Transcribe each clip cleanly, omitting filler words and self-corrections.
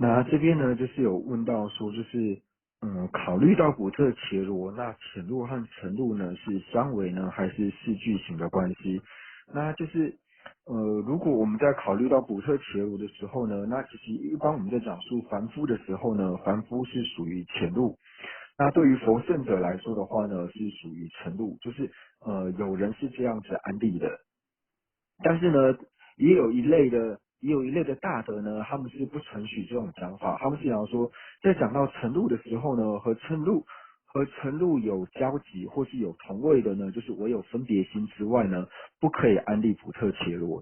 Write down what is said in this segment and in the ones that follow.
那这边呢，就是有问到说，考虑到古特伽罗，那浅露和沉露呢是相维呢，还是视距型的关系？那就是如果我们在考虑到古特伽罗的时候呢，那其实一般我们在讲述凡夫的时候呢，凡夫是属于浅露，那对于佛圣者来说的话呢，是属于沉露，有人是这样子安利的。但是呢，也有一类的大德呢，他们是不承许这种讲法，他们是讲说，在讲到晨露的时候呢，和晨露有交集或是有同位的呢，就是唯有分别心之外呢，不可以安利普特伽罗，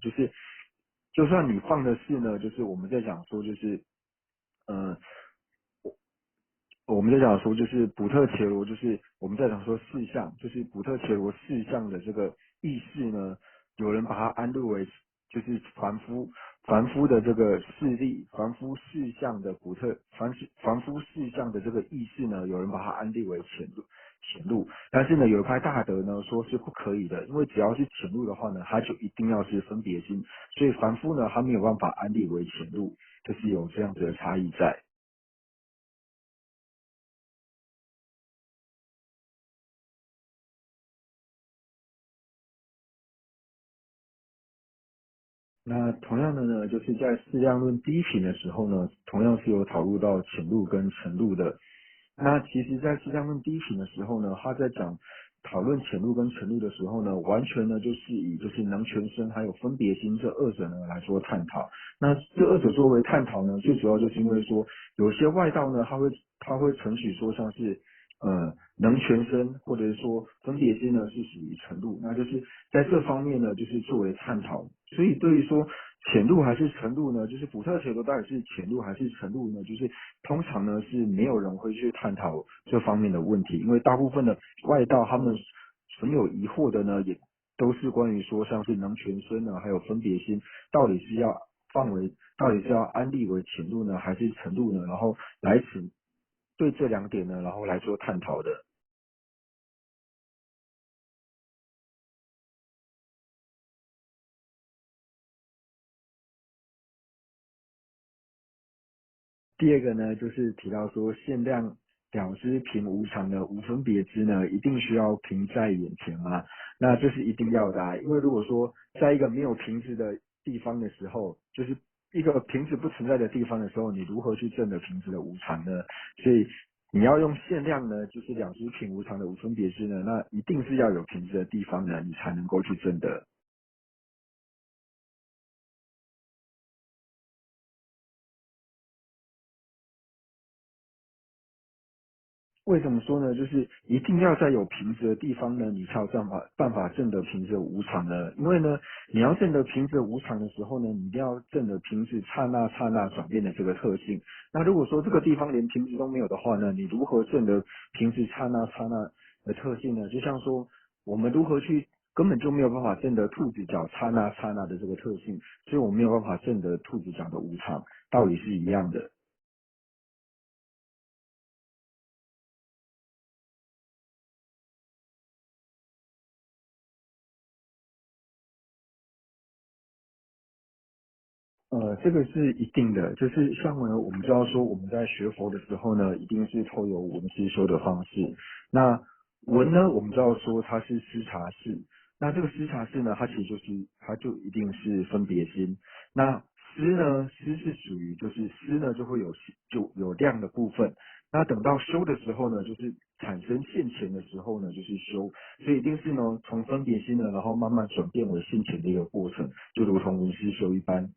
就算你放的是呢，就是我们在讲说，呃我们在讲说，就是普特伽罗，就是我们在讲说事项，就是普特伽罗事项的这个意识呢，有人把它安顿为就是凡夫的这个势力，凡夫事项的这个意识呢，有人把它安立为前路，但是呢，有一派大德呢说是不可以的，因为只要是前路的话呢，它就一定要是分别心，所以凡夫呢，他没有办法安立为前路，就是有这样子的差异在。那同样的呢，就是在适量论第一品的时候呢，同样是有讨论到浅露跟沉露的。那其实，在适量论第一品的时候呢，他在讨论浅露跟沉露的时候呢，完全呢就是以就是能全身还有分别心这二者呢来做探讨。那这二者作为探讨呢，最主要就是因为说，有些外道呢，他会承许说像是能全身，或者是说分别心呢是属于程度，那就是在这方面呢，就是作为探讨。所以对于说浅度还是程度呢，就是普特伽罗到底是浅度还是程度呢？就是通常呢是没有人会去探讨这方面的问题，因为大部分的外道他们存有疑惑的呢，也都是关于说像是能全身呢，还有分别心到底是要到底是要安立为浅度呢，还是程度呢？然后对这两点呢，然后来做探讨的。第二个呢，就是提到说限量了知平无常的无分别知呢，一定需要平在眼前吗？那这是一定要的啊，因为如果说在一个没有瓶子的地方的时候，就是一个瓶子不存在的地方的时候，你如何去证得瓶子的无常呢？所以你要用限量呢，就是了知平无常的无分别知呢，那一定是要有瓶子的地方呢，你才能够去证得。为什么说呢？就是一定要在有瓶子的地方呢，你才有办法证得瓶子的无常呢。因为呢，你要证得瓶子的无常的时候呢，你一定要证得瓶子刹那刹那转变的这个特性。那如果说这个地方连瓶子都没有的话呢，你如何证得瓶子刹那刹那的特性呢？就像说，我们如何去根本就没有办法证得兔子脚刹那刹那的这个特性，所以我们没有办法证得兔子脚的无常，道理是一样的。这个是一定的，就是像呢，我们知道说我们在学佛的时候呢，一定是透由文思修的方式。那文呢，我们知道说它是思察式，那这个思察式呢，它就一定是分别心。那思是属于就是思呢就有量的部分。那等到修的时候呢，就是产生现前的时候呢，就是修，所以一定是呢从分别心呢，然后慢慢转变为现前的一个过程，就如同文思修一般。